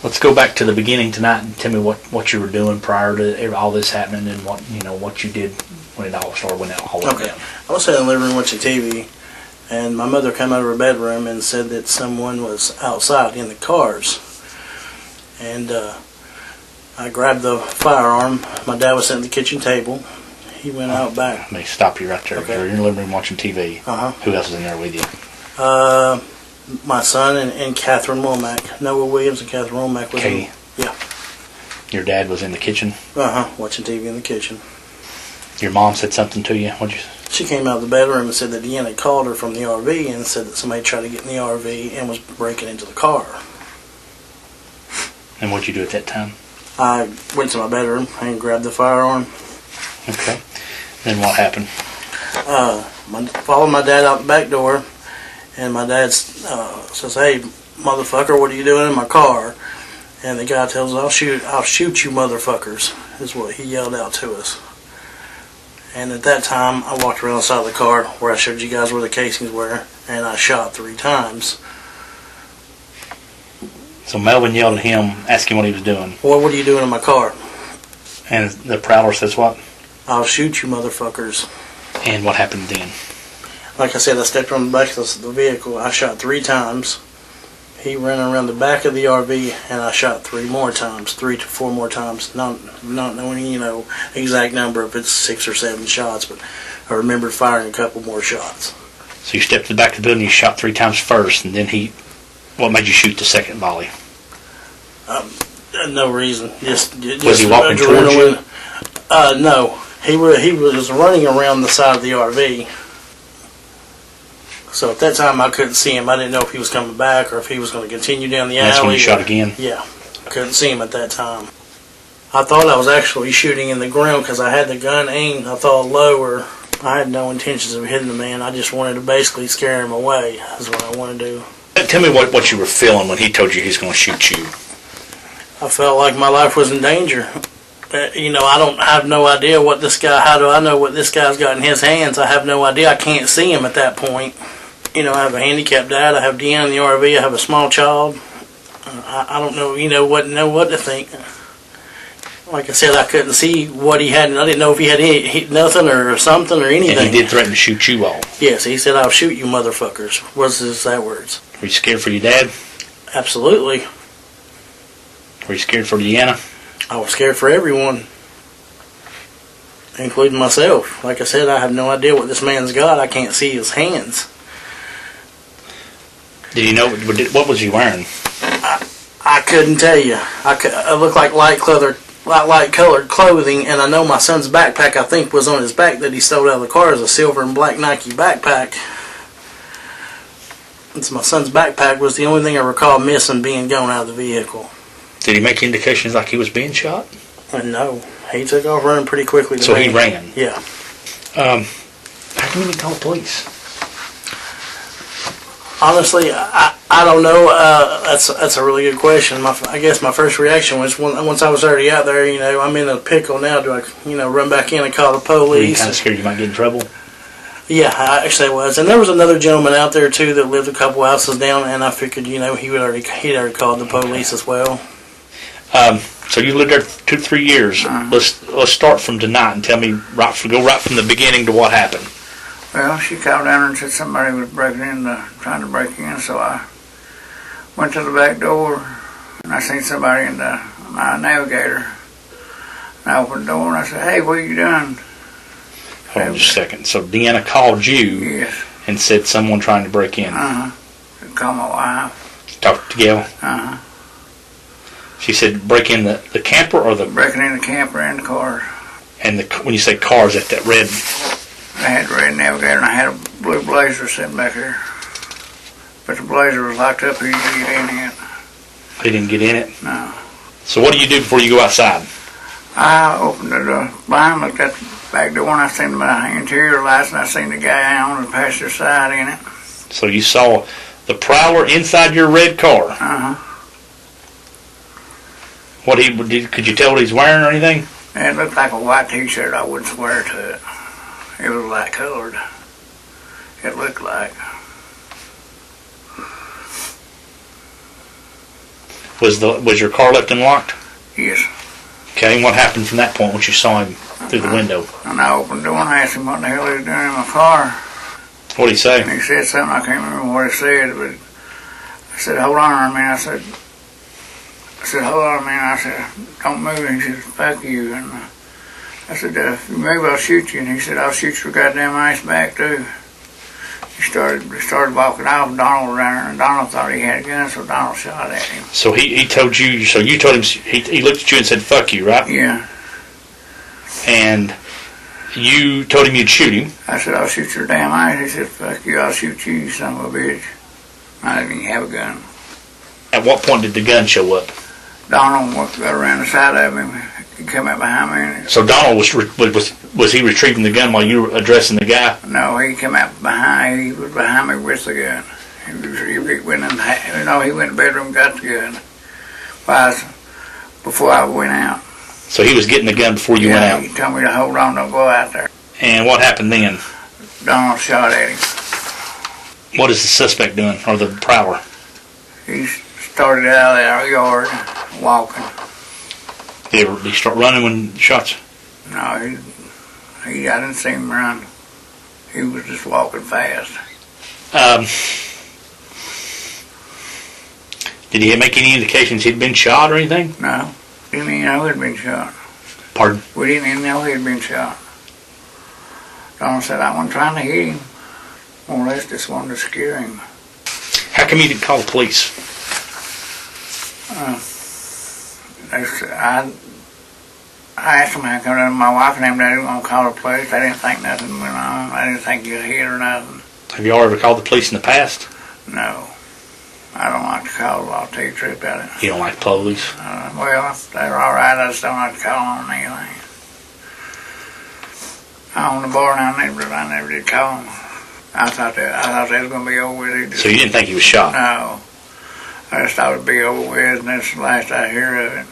Let's go back to the beginning tonight and tell me what you were doing prior to all this happening and what you did when it all started, when it all went down. I was sitting in the living room watching TV, and my mother came out of her bedroom and said that someone was outside in the cars. And I grabbed the firearm. My dad was sitting at the kitchen table. He went out back. Let me stop you right there. Okay. You're in the living room watching TV. Who else is in there with you? My son and Catherine Womack. Noah Williams and Catherine Womack. Katie? Yeah. Your dad was in the kitchen? Watching TV in the kitchen. Your mom said something to you? She came out of the bedroom and said that Deanna called her from the RV and said that somebody tried to get in the RV and was breaking into the car. And what'd you do at that time? I went to my bedroom and grabbed the firearm. Okay. Then what happened? Followed my dad out the back door, and my dad says, "Hey, motherfucker, what are you doing in my car?" And the guy tells us, I'll shoot you motherfuckers," is what he yelled out to us. And at that time, I walked around the side of the car where I showed you guys where the casings were, and I shot 3 times. So Melvin yelled at him, asking what he was doing. "Well, what are you doing in my car?" And the prowler says what? "I'll shoot you motherfuckers." And what happened then? Like I said, I stepped on the back of the vehicle. I shot 3 times. He ran around the back of the RV, and I shot 3 more times, 3 to 4 more times. Not knowing, exact number if it's 6 or 7 shots, but I remember firing a couple more shots. So you stepped to the back of the building, you shot 3 times first, and then what made you shoot the second volley? No reason. Just was he walking towards you? No. He was running around the side of the RV. So at that time I couldn't see him. I didn't know if he was coming back or if he was going to continue down the alley. That's when you shot again? Yeah. I couldn't see him at that time. I thought I was actually shooting in the ground because I had the gun aimed, I thought, lower. I had no intentions of hitting the man. I just wanted to basically scare him away. That's what I wanted to do. Tell me what you were feeling when he told you he was going to shoot you. I felt like my life was in danger. I have no idea what this guy, how do I know what this guy's got in his hands? I have no idea. I can't see him at that point. I have a handicapped dad. I have Deanna in the RV. I have a small child. I don't know, what to think. Like I said, I couldn't see what he had. I didn't know if he had nothing or something or anything. And he did threaten to shoot you all? Yes, he said, "I'll shoot you motherfuckers." Was his exact words. Were you scared for your dad? Absolutely. Were you scared for Deanna? I was scared for everyone, including myself. Like I said, I have no idea what this man's got. I can't see his hands. Did you know, what was he wearing? I couldn't tell you. I looked like light colored clothing, and I know my son's backpack, I think, was on his back that he stole out of the car, as a silver and black Nike backpack. It's my son's backpack was the only thing I recall missing being gone out of the vehicle. Did he make indications like he was being shot? No. He took off running pretty quickly. So he ran? Yeah. How come you didn't call the police? Honestly, I don't know. That's a really good question. I guess my first reaction was once I was already out there, I'm in a pickle now. Do I, run back in and call the police? Were you kind of scared you might get in trouble? Yeah, I actually was. And there was another gentleman out there, too, that lived a couple houses down, and I figured, he'd already called the police as well. So you lived there 2 to 3 years. Let's start from tonight and tell me, go right from the beginning to what happened. Well, she called down and said somebody was trying to break in, so I went to the back door, and I seen somebody in my navigator. And I opened the door, and I said, "Hey, what are you doing?" Hold on just a second. So Deanna called you? Yes. And said someone trying to break in? Called my wife. Talked to Gail? She said break in the camper or the... Breaking in the camper and the car. And when you say car, is that red... I had the red navigator, and I had a blue Blazer sitting back here. But the Blazer was locked up, he didn't get in it. He didn't get in it? No. So what do you do before you go outside? I opened the blind, looked at the back door, and I seen my interior lights, and I seen the guy on the passenger side in it. So you saw the prowler inside your red car? Could you tell what he's wearing or anything? It looked like a white t-shirt. I wouldn't swear to it. It was light colored. It looked like. Was your car left unlocked? Yes. Okay, and what happened from that point once you saw him through the window? And I opened the door and I asked him what the hell he was doing in my car. What did he say? And he said something, I can't remember what he said, but I said, hold on a minute. I said, hold on a minute. I said, don't move. And he said, fuck you. And I said, if you move, I'll shoot you. And he said, I'll shoot your goddamn ass back, too. He started walking off. Donald ran there, and Donald thought he had a gun, so Donald shot at him. So he told you, so you told him, he looked at you and said, fuck you, right? Yeah. And you told him you'd shoot him. I said, I'll shoot your damn ass. He said, fuck you, I'll shoot you, you son of a bitch. I didn't even have a gun. At what point did the gun show up? Donald got around the side of him. He come up behind me. And So Donald was he retrieving the gun while you were addressing the guy? no, he come up behind. He was behind me with the gun. He went in. He went in the bedroom, got the gun. Before I went out. So he was getting the gun before you went out. He told me to hold on, don't go out there. And what happened then? Donald shot at him. What is the suspect doing, or the prowler? He started out of our yard, walking. Did he start running when shots? No, I didn't see him run. He was just walking fast. Did he make any indications he'd been shot or anything? No, didn't even know he'd been shot. Pardon? We didn't even know he'd been shot. Donald said, I wasn't trying to hit him. More or less just wanted to scare him. How come you didn't call the police? I asked them how come my wife and them didn't want to call the police. They didn't think nothing went on. They didn't think you hit or nothing. Have you ever called the police in the past? No. I don't like to call them. I'll tell you the truth about it. You don't like police? Well, they're all right. I just don't like to call them on anything. I own the bar now, but I never did call them. I thought that was going to be over with. So you didn't think he was shot? No. I just thought it would be over with, and that's the last I hear of it.